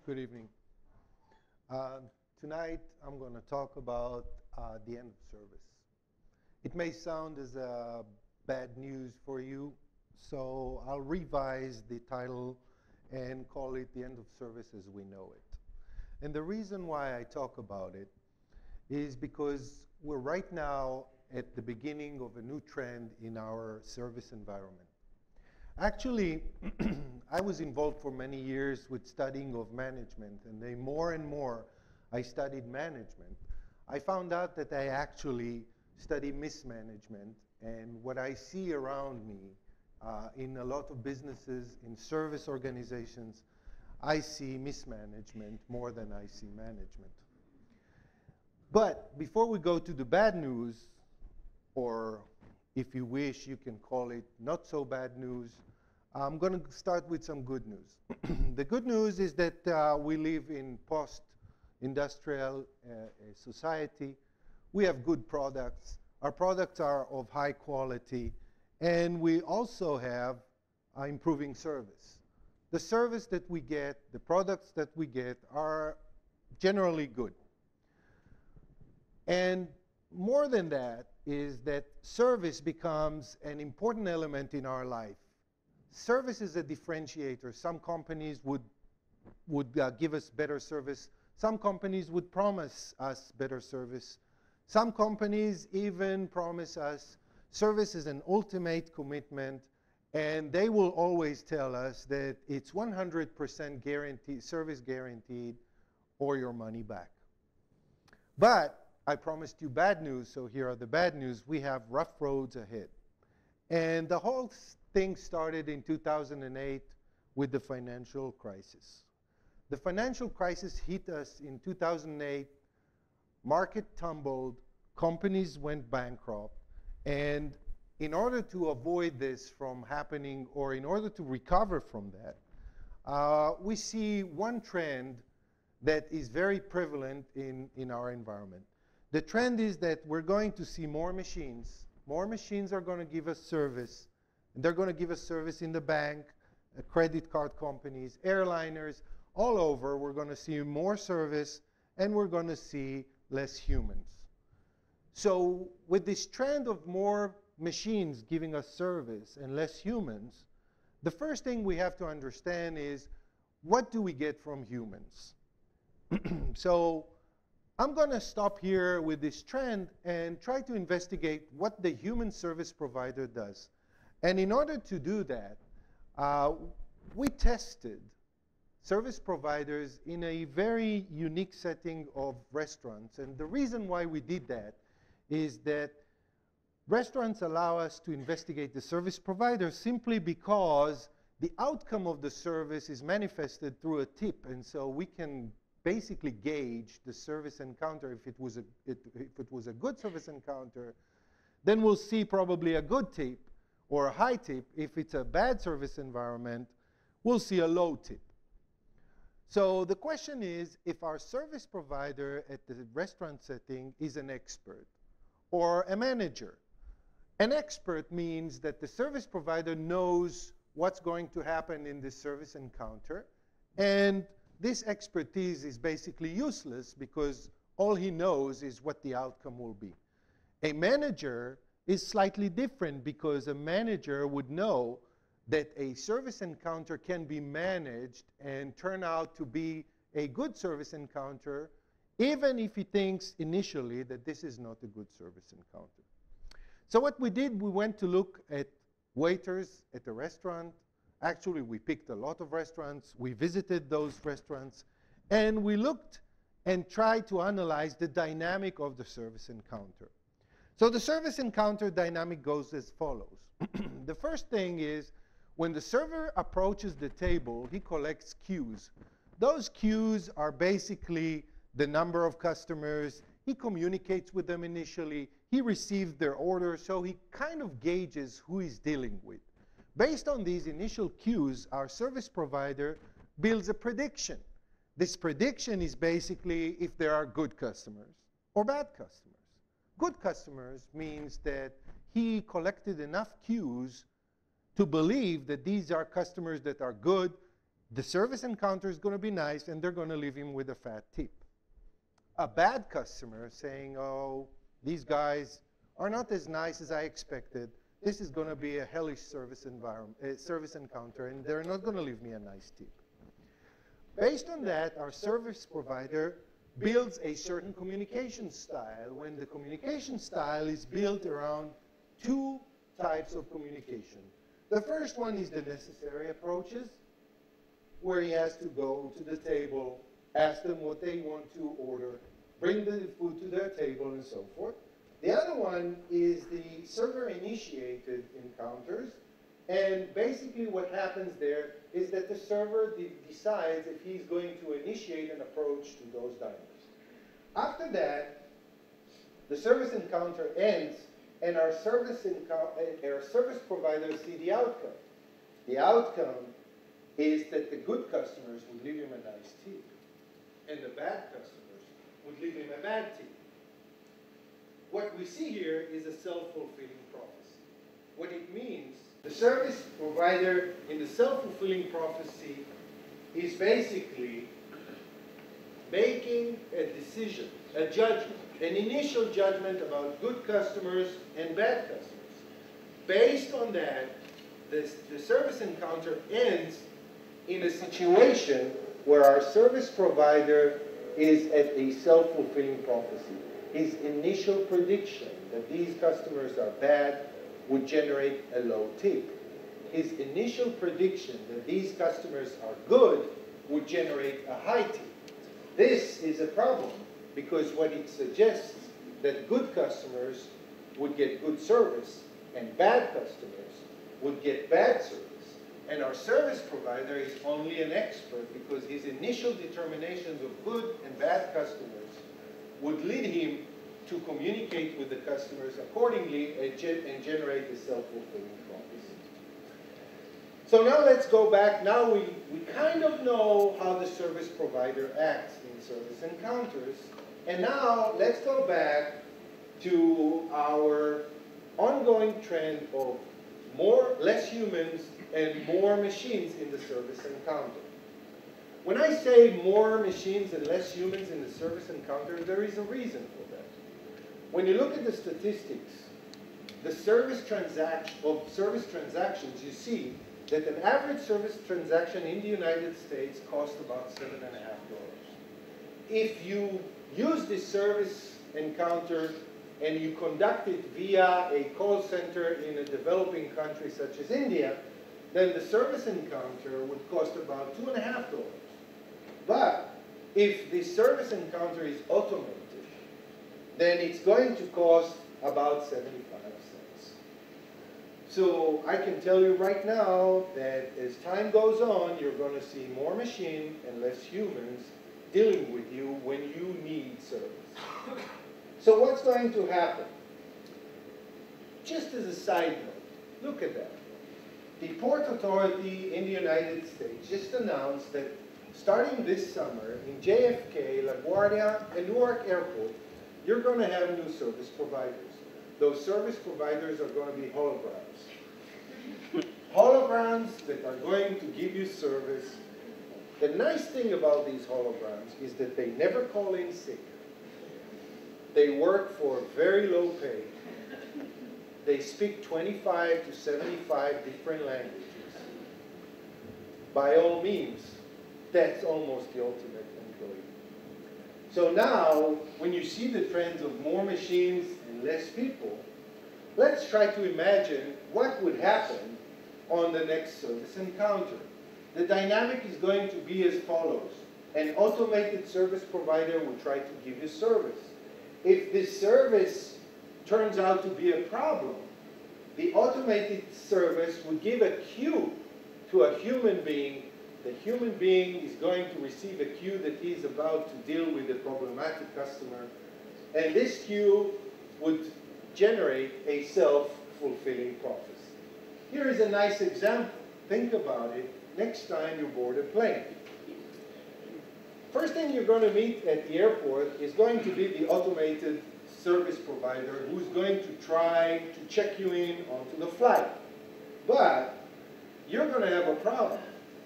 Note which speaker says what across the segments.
Speaker 1: Good evening. Tonight I'm going to talk about the end of service. It may sound as bad news for you, so I'll revise the title and call it The End of Service as We Know It. And the reason why I talk about it is because we're right now at the beginning of a new trend in our service environment. Actually, I was involved for many years with studying of management, and the more and more I studied management, I found out that I actually study mismanagement, and what I see around me in a lot of businesses, in service organizations, I see mismanagement more than I see management. But before we go to the bad news, or if you wish, you can call it not so bad news, I'm going to start with some good news. The good news is that we live in post-industrial society. We have good products. Our products are of high quality. And we also have improving service. The service that we get, the products that we get are generally good. And more than that is that service becomes an important element in our life. Service is a differentiator. Some companies would give us better service. Some companies would promise us better service. Some companies even promise us service is an ultimate commitment, and they will always tell us that it's 100% guaranteed, service guaranteed, or your money back. But I promised you bad news, so here are the bad news. We have rough roads ahead. And the whole thing started in 2008 with the financial crisis. The financial crisis hit us in 2008. Market tumbled, companies went bankrupt, and in order to avoid this from happening, or in order to recover from that, we see one trend that is very prevalent in our environment. The trend is that we're going to see more machines. More machines are going to give us service. And they're going to give us service in the bank, credit card companies, airliners, all over. We're going to see more service, and we're going to see less humans. So with this trend of more machines giving us service and less humans, the first thing we have to understand is, what do we get from humans? So I'm going to stop here with this trend and try to investigate what the human service provider does. And in order to do that, we tested service providers in a very unique setting of restaurants. And the reason why we did that is that restaurants allow us to investigate the service provider simply because the outcome of the service is manifested through a tip. And so we can basically gauge the service encounter. If it was a good service encounter, then we'll see probably a good tip or a high tip. If it's a bad service environment, we'll see a low tip. So the question is, if our service provider at the restaurant setting is an expert or a manager. An expert means that the service provider knows what's going to happen in this service encounter, and this expertise is basically useless because all he knows is what the outcome will be. A manager is slightly different because a manager would know that a service encounter can be managed and turn out to be a good service encounter, even if he thinks initially that this is not a good service encounter. So what we did, we went to look at waiters at a restaurant. Actually, we picked a lot of restaurants. We visited those restaurants, and we looked and tried to analyze the dynamic of the service encounter. So the service encounter dynamic goes as follows. The first thing is, when the server approaches the table, he collects cues. Those cues are basically the number of customers. He communicates with them initially. He receives their order, so he kind of gauges who he's dealing with. Based on these initial cues, our service provider builds a prediction. This prediction is basically if there are good customers or bad customers. Good customers means that he collected enough cues to believe that these are customers that are good, The service encounter is going to be nice, and they're going to leave him with a fat tip. A bad customer saying, oh, these guys are not as nice as I expected. This is going to be a hellish service encounter, and they're not going to leave me a nice tip. Based on that, our service provider builds a certain communication style, when the communication style is built around two types of communication. The first one is the necessary approaches, where he has to go to the table, ask them what they want to order, bring the food to their table, and so forth. The other one is the server-initiated encounters, and basically what happens there is that the server decides if he's going to initiate an approach to those diners. After that, the service encounter ends, and our service providers see the outcome. The outcome is that the good customers would leave him a nice tip, and the bad customers would leave him a bad tip. What we see here is a self-fulfilling prophecy. What it means, the service provider in the self-fulfilling prophecy is basically making a decision, a judgment, an initial judgment about good customers and bad customers. Based on that, the service encounter ends in a situation where our service provider is at a self-fulfilling prophecy. His initial prediction that these customers are bad would generate a low tip. His initial prediction that these customers are good would generate a high tip. This is a problem because what it suggests that good customers would get good service and bad customers would get bad service. And our service provider is only an expert because his initial determinations of good and bad customers would lead him to communicate with the customers accordingly and generate a self-fulfilling prophecy. So now let's go back. Now we kind of know how the service provider acts in service encounters. And now let's go back to our ongoing trend of less humans and more machines in the service encounter. When I say more machines and less humans in the service encounter, there is a reason for that. When you look at the statistics, the service transactions, you see that an average service transaction in the United States costs about $7.50. If you use this service encounter and you conduct it via a call center in a developing country such as India, then the service encounter would cost about $2.50. But if the service encounter is automated, then it's going to cost about 75 cents. So I can tell you right now that as time goes on, you're going to see more machine and less humans dealing with you when you need service. So what's going to happen? Just as a side note, look at that. The Port Authority in the United States just announced that starting this summer in JFK, LaGuardia, and Newark Airport, you're going to have new service providers. Those service providers are going to be holograms. Holograms that are going to give you service. The nice thing about these holograms is that they never call in sick. They work for very low pay. They speak 25 to 75 different languages. By all means, that's almost the ultimate employee. So now, when you see the trends of more machines and less people, let's try to imagine what would happen on the next service encounter. The dynamic is going to be as follows. An automated service provider will try to give you service. If this service turns out to be a problem, the automated service would give a cue to a human being. The human being is going to receive a cue that he is about to deal with a problematic customer. And this cue would generate a self-fulfilling prophecy. Here is a nice example. Think about it next time you board a plane. First thing you're going to meet at the airport is going to be the automated service provider who's going to try to check you in onto the flight. But you're going to have a problem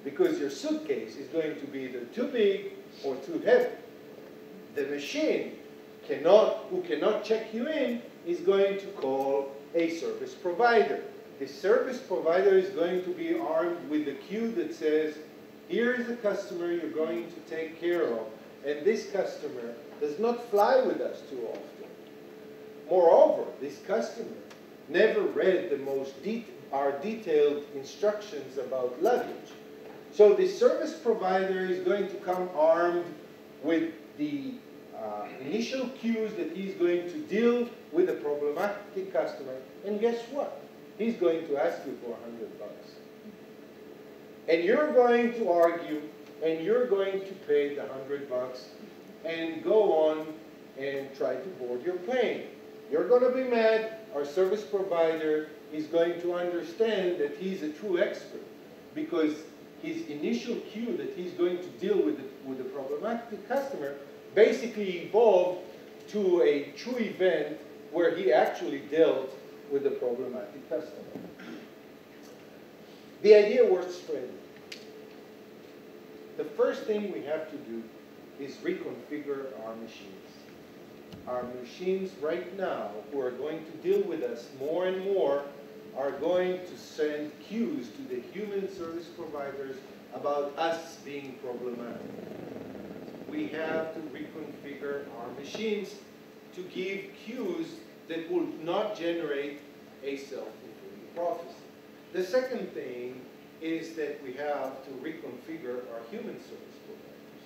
Speaker 1: because your suitcase is going to be either too big or too heavy. The machine who cannot check you in is going to call a service provider. The service provider is going to be armed with a queue that says, here is a customer you're going to take care of, and this customer does not fly with us too often. Moreover, this customer never read our detailed instructions about luggage. So the service provider is going to come armed with the initial cues that he's going to deal with a problematic customer, and guess what? He's going to ask you for $100. And you're going to argue, and you're going to pay the $100 and go on and try to board your plane. You're going to be mad. Our service provider is going to understand that he's a true expert because his initial cue that he's going to deal with the problematic customer basically evolved to a true event where he actually dealt with the problematic customer. The idea worth spreading. The first thing we have to do is reconfigure our machines. Our machines right now, who are going to deal with us more and more, are going to send cues to the human service providers about us being problematic. We have to reconfigure our machines to give cues that will not generate a self-fulfilling prophecy. The second thing is that we have to reconfigure our human service providers.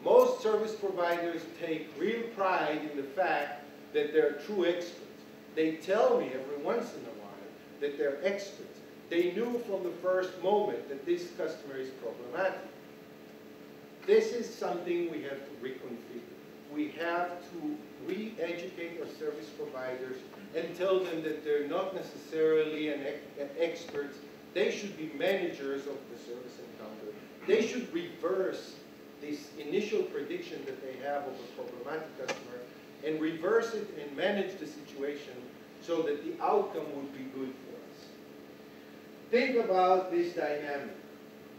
Speaker 1: Most service providers take real pride in the fact that they're true experts. They tell me every once in a while that they're experts. They knew from the first moment that this customer is problematic. This is something we have to reconfigure. We have to re-educate our service providers and tell them that they're not necessarily an experts. They should be managers of the service encounter. They should reverse this initial prediction that they have of a problematic customer and reverse it and manage the situation so that the outcome would be good for us. Think about this dynamic.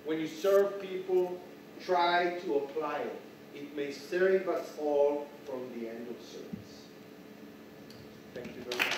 Speaker 1: When you serve people, try to apply it. It may save us all from the end of service. Thank you very much.